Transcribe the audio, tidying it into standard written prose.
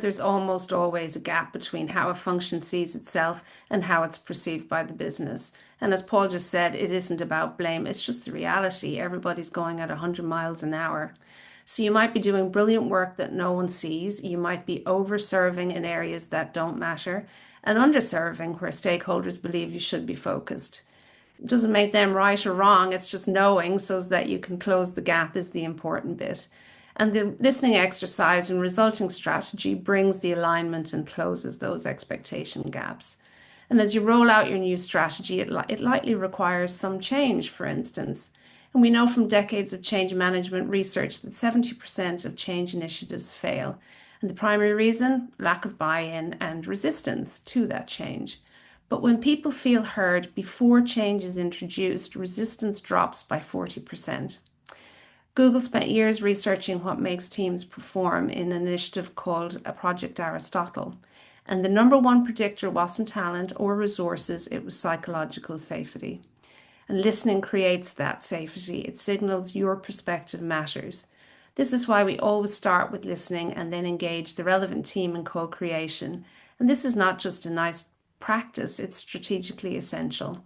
There's almost always a gap between how a function sees itself and how it's perceived by the business. And as Paul just said, it isn't about blame, it's just the reality. Everybody's going at 100 miles an hour. So you might be doing brilliant work that no one sees. You might be over-serving in areas that don't matter and underserving where stakeholders believe you should be focused. It doesn't make them right or wrong, it's just knowing so that you can close the gap is the important bit. And the listening exercise and resulting strategy brings the alignment and closes those expectation gaps. And as you roll out your new strategy, it likely requires some change, for instance. And we know from decades of change management research that 70% of change initiatives fail. And the primary reason, lack of buy-in and resistance to that change. But when people feel heard before change is introduced, resistance drops by 40%. Google spent years researching what makes teams perform in an initiative called Project Aristotle. And the number one predictor wasn't talent or resources, it was psychological safety. And listening creates that safety. It signals your perspective matters. This is why we always start with listening and then engage the relevant team in co-creation. And this is not just a nice practice, it's strategically essential.